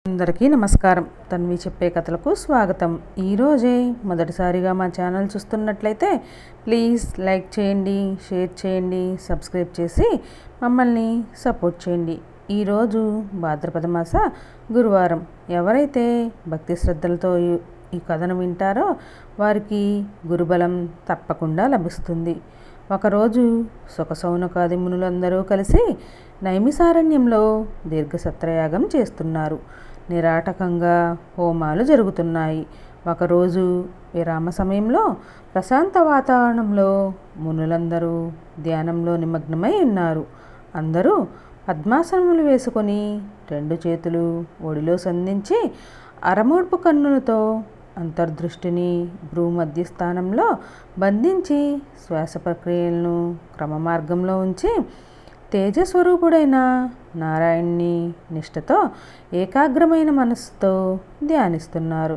అందరికీ నమస్కారం. తన్వి చెప్పే కథలకు స్వాగతం. ఈరోజే మొదటిసారిగా మా ఛానల్ చూస్తున్నట్లయితే ప్లీజ్ లైక్ చేయండి, షేర్ చేయండి, సబ్స్క్రైబ్ చేసి మమ్మల్ని సపోర్ట్ చేయండి. ఈరోజు భాద్రపద మాస గురువారం. ఎవరైతే భక్తి శ్రద్ధలతో ఈ కథను వింటారో వారికి గురుబలం తప్పకుండా లభిస్తుంది. ఒకరోజు సుఖసౌనకాది మునులందరూ కలిసి నైమిసారణ్యంలో దీర్ఘసత్రయాగం చేస్తున్నారు. నిరాటకంగా హోమాలు జరుగుతున్నాయి. ఒకరోజు విరామ సమయంలో ప్రశాంత వాతావరణంలో మునులందరూ ధ్యానంలో నిమగ్నమై ఉన్నారు. అందరూ పద్మాసనములు వేసుకొని రెండు చేతులు ఒడిలో సంధించి అరమోడ్పు కన్నులతో అంతర్దృష్టిని భ్రూమధ్యస్థానంలో బంధించి శ్వాస ప్రక్రియలను క్రమమార్గంలో ఉంచి తేజస్వరూపుడైన నారాయణ్ణి నిష్ఠతో ఏకాగ్రమైన మనస్సుతో ధ్యానిస్తున్నారు.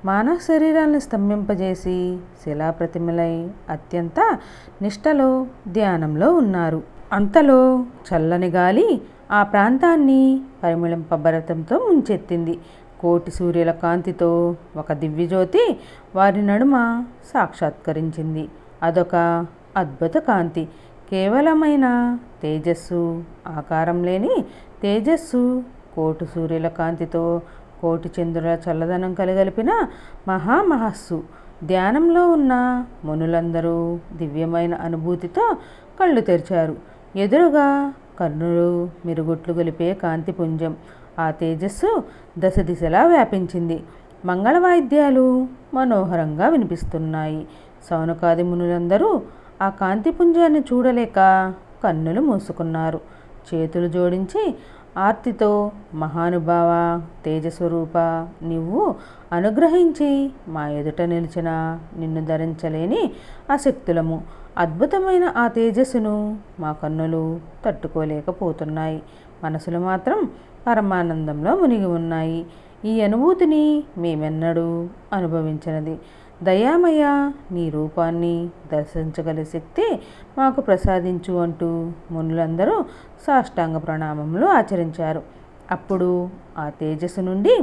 మానవ శరీరాన్ని స్తంభింపజేసి శిలాప్రతిమలై అత్యంత నిష్ఠలో ధ్యానంలో ఉన్నారు. అంతలో చల్లని గాలి ఆ ప్రాంతాన్ని పరిమళింపభరితంతో ముంచెత్తింది. కోటి సూర్యుల కాంతితో ఒక దివ్యజ్యోతి వారి నడుమ సాక్షాత్కరించింది. అదొక అద్భుత కాంతి. కేవలమైన తేజస్సు, ఆకారం లేని తేజస్సు, కోటి సూర్యుల కాంతితో కోటి చంద్రుల చల్లదనం కలిగలిపిన మహామహస్సు. ధ్యానంలో ఉన్న మునులందరూ దివ్యమైన అనుభూతితో కళ్ళు తెరిచారు. ఎదురుగా కన్నులు మిరుగుట్లు గొలిపే కాంతిపుంజం. ఆ తేజస్సు దశ దిశలా వ్యాపించింది. మంగళవాయిద్యాలు మనోహరంగా వినిపిస్తున్నాయి. సౌనకాది మునులందరూ ఆ కాంతిపుంజాన్ని చూడలేక కన్నులు మూసుకున్నారు. చేతులు జోడించి ఆర్తితో మహానుభావ తేజస్వరూప, నీవు అనుగ్రహించి మా ఎదుట నిలిచిన నిన్ను ధరించలేని అశక్తులము. అద్భుతమైన ఆ తేజస్సును మా కన్నులు తట్టుకోలేకపోతున్నాయి. మనసులు మాత్రం పరమానందంలో మునిగి ఉన్నాయి. ఈ అనుభూతిని మేమెన్నడూ అనుభవించినది. దయామయ, నీ రూపాన్ని దర్శించగల శక్తి మాకు ప్రసాదించు అంటూ మునులందరూ సాష్టాంగ ప్రణామములు ఆచరించారు. అప్పుడు ఆ తేజస్సు నుండి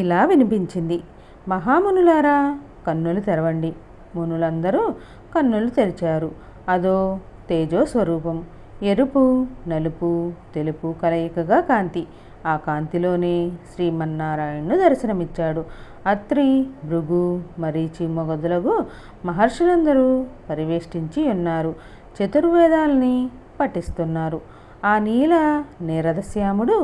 ఇలా వినిపించింది: మహామునులారా, కన్నులు తెరవండి. మునులందరూ కన్నులు తెరిచారు. అదో తేజో స్వరూపం. ఎరుపు, నలుపు, తెలుపు కలయికగా కాంతి. ఆ కాంతిలోనే శ్రీమన్నారాయణుడు దర్శనమిచ్చాడు. అత్రి, భృగు, మరీచి మొదలగు మహర్షులందరూ పరివేష్టించి ఉన్నారు. చతుర్వేదాలని పఠిస్తున్నారు. ఆ నీల నీరదశ్యాముడు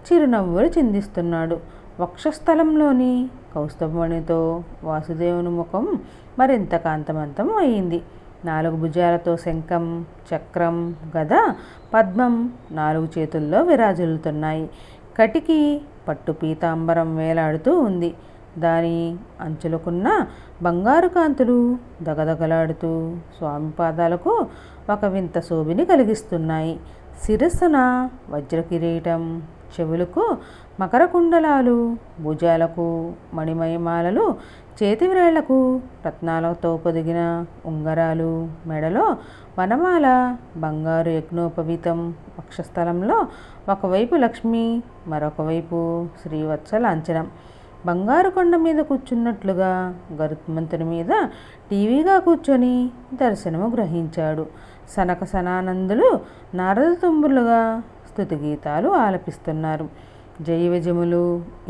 చిరునవ్వులు చిందిస్తున్నాడు. వక్షస్థలంలోని కౌస్తుభమణితో వాసుదేవుని ముఖం మరింత కాంతవంతం అయింది. 4 భుజాలతో శంఖం, చక్రం, గద, పద్మం 4 చేతుల్లో విరాజిల్లుతున్నాయి. కటికి పట్టు పీతాంబరం వేలాడుతూ ఉంది. దాని అంచులకున్న బంగారు కాంతులు దగదగలాడుతూ స్వామి పాదాలకు ఒక వింత శోభిని కలిగిస్తున్నాయి. శిరస్సున వజ్ర కిరీటం, చెవులకు మకర కుండలాలు, భుజాలకు మణిమయమాలలు, చేతివ్రేళ్లకు రత్నాలతో పొదిగిన ఉంగరాలు, మెడలో వనమాల, బంగారు యజ్ఞోపవీతం. వక్షస్థలంలో ఒకవైపు లక్ష్మి, మరొక వైపు శ్రీవత్స లాంఛనం. బంగారు కొండ మీద కూర్చున్నట్లుగా గరుత్మంతుని మీద టీవీగా కూర్చొని దర్శనము గ్రహించాడు. సనక సనానందులు నారద తుంబులుగా స్తుతిగీతాలు ఆలపిస్తున్నారు. జయ విజయములు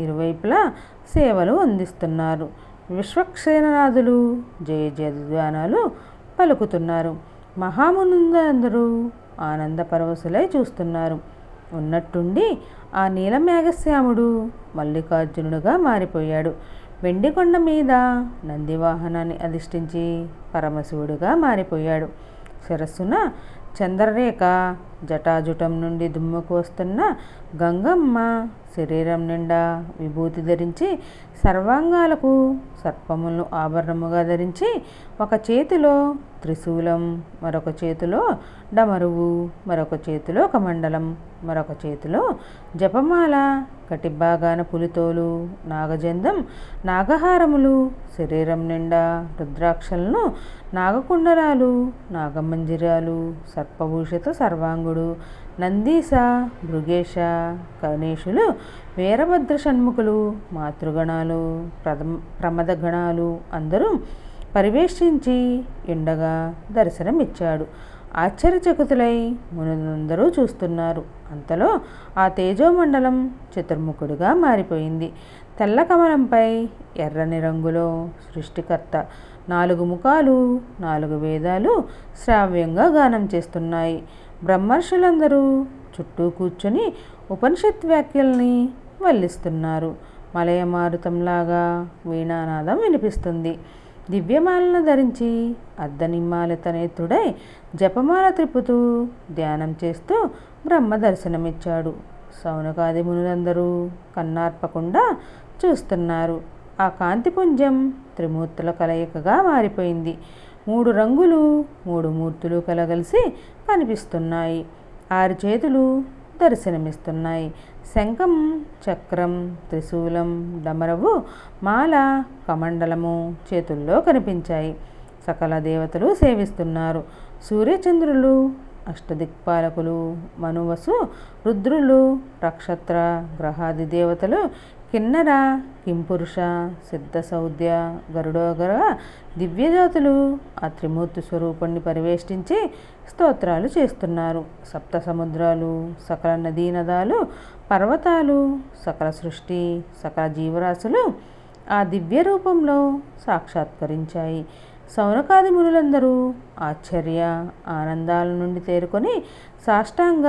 ఇరువైపులా సేవలు అందిస్తున్నారు. విశ్వక్షేణనాథులు జయ జయధ్వానాలు పలుకుతున్నారు. మహామునులందరూ ఆనంద పరవశులై చూస్తున్నారు. ఉన్నట్టుండి ఆ నీలమేఘశ్యాముడు మల్లికార్జునుడుగా మారిపోయాడు. వెండికొండ మీద నందివాహనాన్ని అధిష్ఠించి పరమశివుడుగా మారిపోయాడు. శిరస్సున చంద్రరేఖ, జటాజుటం నుండి దుమ్ముకు వస్తున్న గంగమ్మ శరీరం నిండా విభూతి ధరించి సర్వాంగాలకు సర్పములను ఆభరణముగా ధరించి ఒక చేతిలో త్రిశూలం, మరొక చేతిలో డమరువు, మరొక చేతిలో కమండలం, మరొక చేతిలో జపమాల, కటిభాగాన పులితోలు, నాగజందం, నాగహారములు, శరీరం నిండా రుద్రాక్షలను, నాగకుండలాలు, నాగమంజిరాలు, సర్పభూషిత సర్వాంగుడు, నందీశ, భృగేశ, కర్ణేశులు వీరభద్ర షణ్ముఖులు, మాతృగణాలు, ప్రమదగణాలు అందరూ పరివేష్టించి ఉండగా దర్శనమిచ్చాడు. ఆశ్చర్యచకితులై మునులందరూ చూస్తున్నారు. అంతలో ఆ తేజోమండలం చతుర్ముఖుడిగా మారిపోయింది. తెల్ల కమలంపై ఎర్రని రంగులో సృష్టికర్త 4 ముఖాలు, 4 వేదాలు శ్రావ్యంగా గానం చేస్తున్నాయి. బ్రహ్మర్షులందరూ చుట్టూ కూర్చొని ఉపనిషత్ వ్యాఖ్యల్ని వల్లిస్తున్నారు. మలయమారుతంలాగా వీణానాదం వినిపిస్తుంది. దివ్యమాలను ధరించి అర్ధనిమ్మాలిత నేత్రుడై జపమాల త్రిప్పుతూ ధ్యానం చేస్తూ బ్రహ్మ దర్శనమిచ్చాడు. సౌనకాది మునులందరూ కన్నార్పకుండా చూస్తున్నారు. ఆ కాంతిపుంజం త్రిమూర్తుల కలయికగా మారిపోయింది. 3 రంగులు, 3 మూర్తులు కలగలిసి కనిపిస్తున్నాయి. 6 చేతులు దర్శనమిస్తున్నాయి. శంఖం, చక్రం, త్రిశూలం, డమరవు, మాల, కమండలము చేతుల్లో కనిపించాయి. సకల దేవతలు సేవిస్తున్నారు. సూర్యచంద్రులు, అష్టదిక్పాలకులు, మనువసు, రుద్రులు, నక్షత్ర గ్రహాది దేవతలు, కిన్నర, కింపురుష, సిద్ధ సౌద్య, గరుడోగర దివ్యజాతులు ఆ త్రిమూర్తి స్వరూపాన్ని పరివేష్టించి స్తోత్రాలు చేస్తున్నారు. సప్త సముద్రాలు, సకల నదీనదాలు, పర్వతాలు, సకల సృష్టి, సకల జీవరాశులు ఆ దివ్య రూపంలో సాక్షాత్కరించాయి. సౌనకాది మునులందరూ ఆశ్చర్య ఆనందాల నుండి తేరుకొని సాష్టాంగ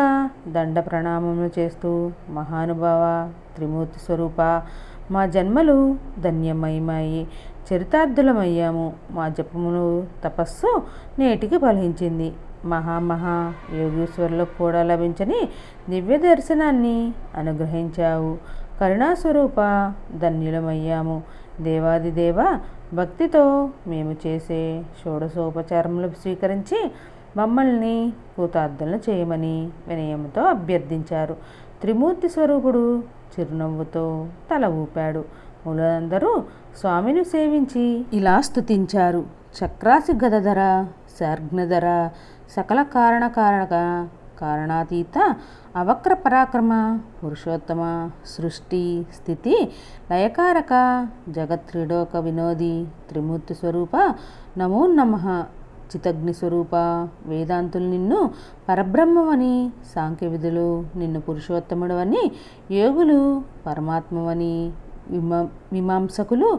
దండ ప్రణామములు చేస్తూ, మహానుభావ త్రిమూర్తి స్వరూప, మా జన్మలు ధన్యమయమాయి, చరితార్థులమయ్యాము. మా జపములు తపస్సు నేటికి ఫలించింది. మహా యోగీశ్వరులకు కూడా లభించని దివ్య దర్శనాన్ని అనుగ్రహించావు. కరుణాస్వరూప, ధన్యులమయ్యాము. దేవాదిదేవ, భక్తితో మేము చేసే షోడశోపచారములు స్వీకరించి మమ్మల్ని కృతార్థులను చేయమని వినయంతో అభ్యర్థించారు. త్రిమూర్తి స్వరూపుడు చిరునవ్వుతో తల ఊపాడు. మునులందరూ స్వామిని సేవించి ఇలా స్తుతించారు. చక్రాసి గదధర, శార్ఘ్నధర, సకల కారణాతీత, అవక్ర పరాక్రమ, పురుషోత్తమ, సృష్టి స్థితి లయకారక, జగత్క్రీడోక వినోది, త్రిమూర్తి స్వరూప, నమో నమః. చితగ్ని స్వరూప, వేదాంతులు నిన్ను పరబ్రహ్మవని, సాంఖ్యవిధులు నిన్ను పురుషోత్తముడవని, యోగులు పరమాత్మవని, మీమాంసకులు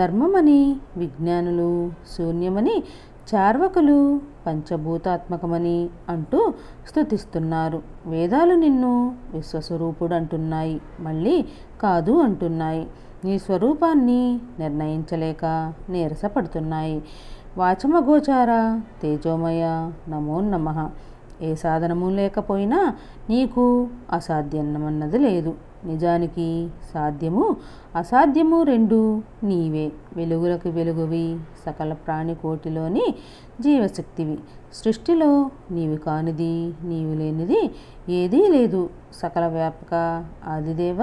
ధర్మమని, విజ్ఞానులు శూన్యమని, చార్వకులు పంచభూతాత్మకమని అంటూ స్తుతిస్తున్నారు. వేదాలు నిన్ను విశ్వస్వరూపుడు అంటున్నాయి, మళ్ళీ కాదు అంటున్నాయి. నీ స్వరూపాన్ని నిర్ణయించలేక నీరసపడుతున్నాయి. వాచమగోచార, తేజోమయ, నమో నమః. ఏ సాధనము లేకపోయినా నీకు అసాధ్యమన్నది లేదు. నిజానికి సాధ్యము అసాధ్యము రెండూ నీవే. వెలుగులకు వెలుగువి, సకల ప్రాణికోటిలోని జీవశక్తివి. సృష్టిలో నీవి కానిది, నీవు లేనిది ఏదీ లేదు. సకల వ్యాపక ఆదిదేవ,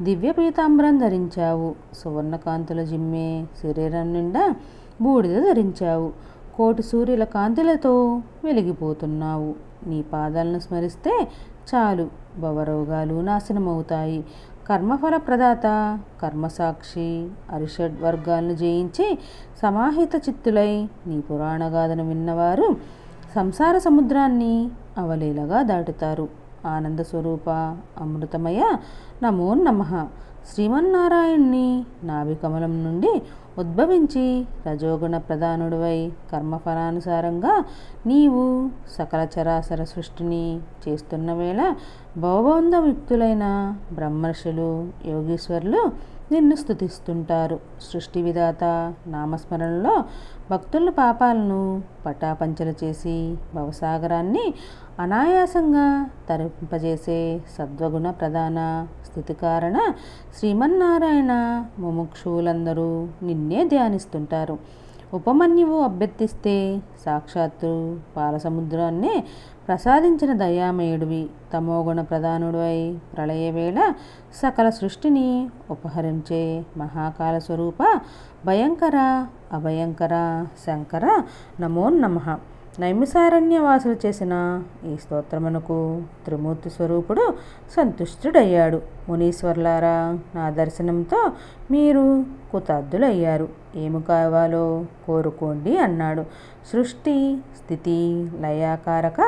దివ్య పీతాంబరం ధరించావు. సువర్ణకాంతుల జిమ్మే శరీరం నిండా బూడిద ధరించావు. కోటి సూర్యుల కాంతులతో వెలిగిపోతున్నావు. నీ పాదాలను స్మరిస్తే చాలు, భవరోగాలు నాశనమవుతాయి. కర్మఫల ప్రదాత, కర్మసాక్షి, అరిషడ్ వర్గాలను జయించి సమాహిత చిత్తులై నీ పురాణగాథను విన్నవారు సంసార సముద్రాన్ని అవలీలగా దాటుతారు. ఆనంద స్వరూప, అమృతమయ, నమో నమః. శ్రీమన్నారాయణ్ణి నాభికమలం నుండి ఉద్భవించి రజోగుణ ప్రధానుడివై కర్మఫలానుసారంగా నీవు సకల చరాచర సృష్టిని చేస్తున్న వేళ భవబంధయుక్తులైన బ్రహ్మర్షులు, యోగీశ్వరులు నిన్ను స్తుతిస్తుంటారు. సృష్టి విధాత నామస్మరణలో భక్తుల పాపాలను పటాపంచలు చేసి భవసాగరాన్ని అనాయాసంగా తరింపజేసే సద్వగుణ ప్రధాన స్థితికారణ శ్రీమన్నారాయణ ముముక్షువులందరూ నిన్నే ధ్యానిస్తుంటారు. ఉపమన్యువు అభ్యర్థిస్తే సాక్షాత్తు పాలసముద్రాన్నే ప్రసాదించిన దయామయుడివి. తమోగుణ ప్రధానుడివై ప్రళయవేళ సకల సృష్టిని ఉపహరించే మహాకాల స్వరూప, భయంకర, అభయంకర, శంకర, నమో నమః. నైమిసారణ్యవాసులు చేసిన ఈ స్తోత్రమునకు త్రిమూర్తి స్వరూపుడు సంతుష్టుడయ్యాడు. మునీశ్వర్లారా, నా దర్శనంతో మీరు కృతార్థులయ్యారు. ఏమి కావాలో కోరుకోండి అన్నాడు. సృష్టి స్థితి లయాకారక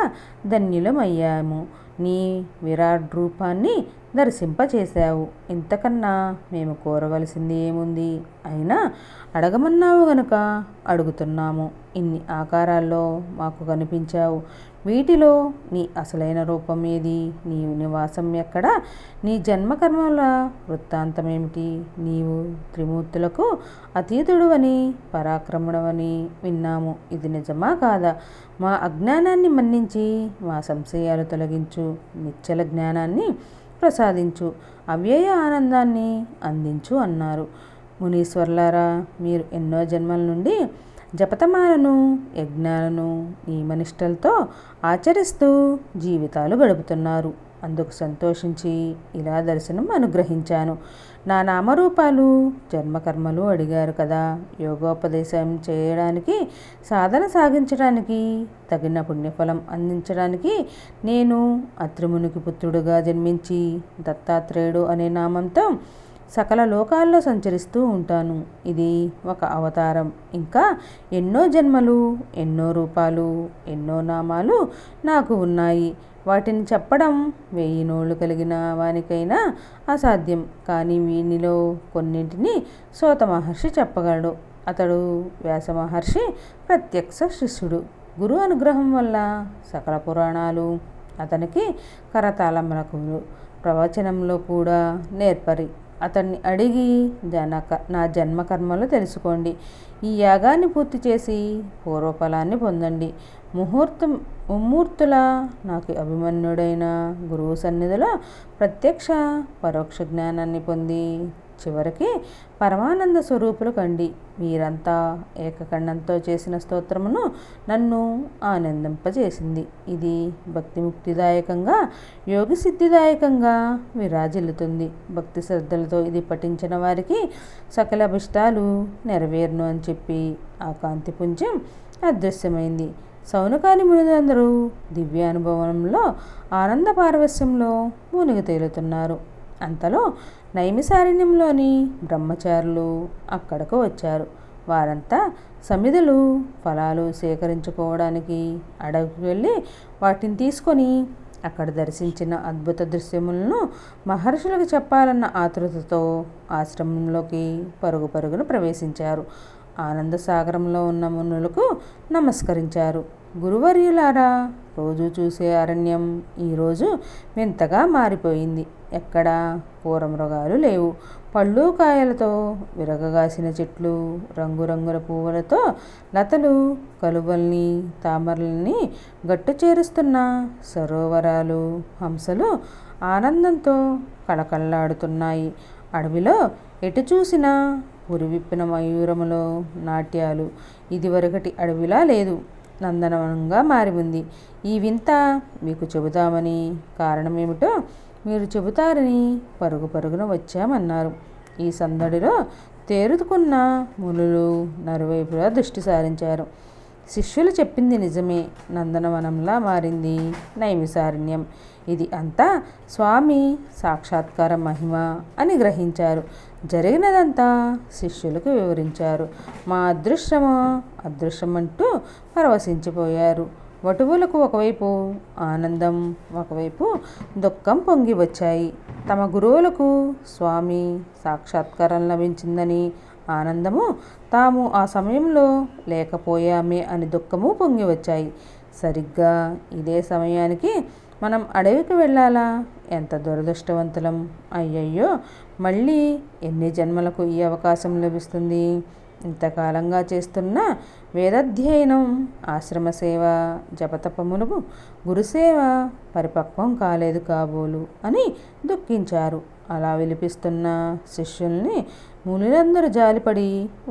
ధన్యులమయ్యాము. నీ విరాట్ రూపాన్ని దర్శింపచేశావు. ఇంతకన్నా మేము కోరవలసింది ఏముంది? అయినా అడగమన్నావు గనుక అడుగుతున్నాము. ఇన్ని ఆకారాల్లో మాకు కనిపించావు. వీటిలో నీ అసలైన రూపం ఏది? నీ నివాసం ఎక్కడ? నీ జన్మకర్మల వృత్తాంతమేమిటి? నీవు త్రిమూర్తులకు అతీతుడువని పరాక్రముడవని విన్నాము. ఇది నిజమా కాదా? మా అజ్ఞానాన్ని మన్నించి మా సంశయాలు తొలగించు. నిశ్చల జ్ఞానాన్ని ప్రసాదించు. అవ్యయ ఆనందాన్ని అందించు అన్నారు. మునీశ్వర్లారా, మీరు ఎన్నో జన్మల నుండి జపతమాలను యజ్ఞాలను నియమనిష్టలతో ఆచరిస్తూ జీవితాలు గడుపుతున్నారు. అందుకు సంతోషించి ఇలా దర్శనం అనుగ్రహించాను. నా నామరూపాలు జన్మకర్మలు అడిగారు కదా. యోగోపదేశం చేయడానికి, సాధన సాగించడానికి, తగిన పుణ్యఫలం అందించడానికి నేను అత్రిమునికి పుత్రుడుగా జన్మించి దత్తాత్రేయుడు అనే నామంతో సకల లోకాల్లో సంచరిస్తూ ఉంటాను. ఇది ఒక అవతారం. ఇంకా ఎన్నో జన్మలు, ఎన్నో రూపాలు, ఎన్నో నామాలు నాకు ఉన్నాయి. వాటిని చెప్పడం 1000 నోళ్ళు కలిగిన వానికైనా అసాధ్యం. కానీ వీనిలో కొన్నింటిని సూత మహర్షి చెప్పగలడు. అతడు వ్యాస మహర్షి ప్రత్యక్ష శిష్యుడు. గురు అనుగ్రహం వల్ల సకల పురాణాలు అతనికి కరతాళములకు ప్రవచనంలో కూడా నేర్పరి. అతన్ని అడిగి నా జన్మకర్మలు తెలుసుకోండి. ఈ యాగాన్ని పూర్తి చేసి పూర్వఫలాన్ని పొందండి. ముమ్మూర్తుల నాకు అభిమన్యుడైన గురువు సన్నిధిలో ప్రత్యక్ష పరోక్ష జ్ఞానాన్ని పొంది చివరికి పరమానంద స్వరూపులు కండి. వీరంతా ఏకకంఠంతో చేసిన స్తోత్రమును నన్ను ఆనందింపజేసింది. ఇది భక్తిముక్తిదాయకంగా, యోగి సిద్ధిదాయకంగా విరాజిల్లుతుంది. భక్తి శ్రద్ధలతో ఇది పఠించిన వారికి సకల అభిష్టాలు నెరవేరును అని చెప్పి ఆ కాంతిపుంజం అదృశ్యమైంది. సౌనకాని మునులందరూ దివ్యానుభవంలో ఆనంద పారవస్యంలో మునిగి తేలుతున్నారు. అంతలో నైమిసారణ్యంలోని బ్రహ్మచారులు అక్కడకు వచ్చారు. వారంతా సమిధులు ఫలాలు సేకరించుకోవడానికి అడవికి వెళ్ళి వాటిని తీసుకొని అక్కడ దర్శించిన అద్భుత దృశ్యములను మహర్షులకు చెప్పాలన్న ఆతృతతో ఆశ్రమంలోకి పరుగు పరుగున ప్రవేశించారు. ఆనంద సాగరంలో ఉన్న మునులకు నమస్కరించారు. గురువర్యులారా, రోజు చూసే అరణ్యం ఈరోజు వింతగా మారిపోయింది. ఎక్కడా క్రూరమృగాలు లేవు. పళ్ళు కాయలతో విరగగాసిన చెట్లు, రంగురంగుల పువ్వులతో లతలు, కలువల్ని, తామరల్ని గట్టు చేరుస్తున్న సరోవరాలు, హంసలు ఆనందంతో కళకళలాడుతున్నాయి. అడవిలో ఎటు చూసినా ఉరివిప్పిన మయూరములో నాట్యాలు. ఇదివరకటి అడవిలా లేదు, నందనవనంగా మారి ఉంది. ఈ వింత మీకు చెబుతామని, కారణమేమిటో మీరు చెబుతారని పరుగు పరుగున వచ్చామన్నారు. ఈ సందడిలో తేరుకున్న మునులు నలువైపులా దృష్టి సారించారు. శిష్యులు చెప్పింది నిజమే. నందనవనంలా మారింది నైమిసారణ్యం. ఇది అంతా స్వామి సాక్షాత్కార మహిమ అని గ్రహించారు. జరిగినదంతా శిష్యులకు వివరించారు. మా అదృష్టమంటూ పరవశించిపోయారు. వటువులకు ఒకవైపు ఆనందం, ఒకవైపు దుఃఖం పొంగి వచ్చాయి. తమ గురువులకు స్వామి సాక్షాత్కారం లభించిందని ఆనందము, తాము ఆ సమయంలో లేకపోయామే అని దుఃఖము పొంగి వచ్చాయి. సరిగ్గా ఇదే సమయానికి మనం అడవికి వెళ్ళాలా? ఎంత దురదృష్టవంతులం! అయ్యయ్యో, మళ్ళీ ఎన్ని జన్మలకు ఈ అవకాశం లభిస్తుంది? ఇంతకాలంగా చేస్తున్న వేదాధ్యయనం, ఆశ్రమసేవ, జపతపములకు గురుసేవ పరిపక్వం కాలేదు కాబోలు అని దుఃఖించారు. అలా విలిపిస్తున్న శిష్యుల్ని మునులందరూ జాలిపడి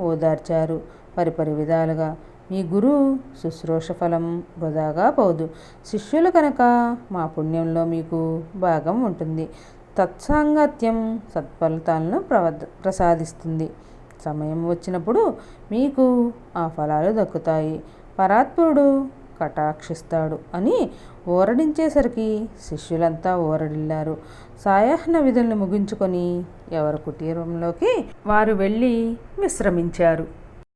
ఓదార్చారు పరిపరి విధాలుగా. మీ గురు శుశ్రూష ఫలం వృధాగా పోదు. శిష్యులు కనుక మా పుణ్యంలో మీకు భాగం ఉంటుంది. తత్సాంగత్యం సత్ఫలితాలను ప్రసాదిస్తుంది. సమయం వచ్చినప్పుడు మీకు ఆ ఫలాలు దక్కుతాయి. పరాత్పరుడు కటాక్షిస్తాడు అని ఊరడించేసరికి శిష్యులంతా ఊరడిల్లారు. సాయాహ్న విధులను ముగించుకొని ఎవరి కుటీరంలోకి వారు వెళ్ళి విశ్రమించారు.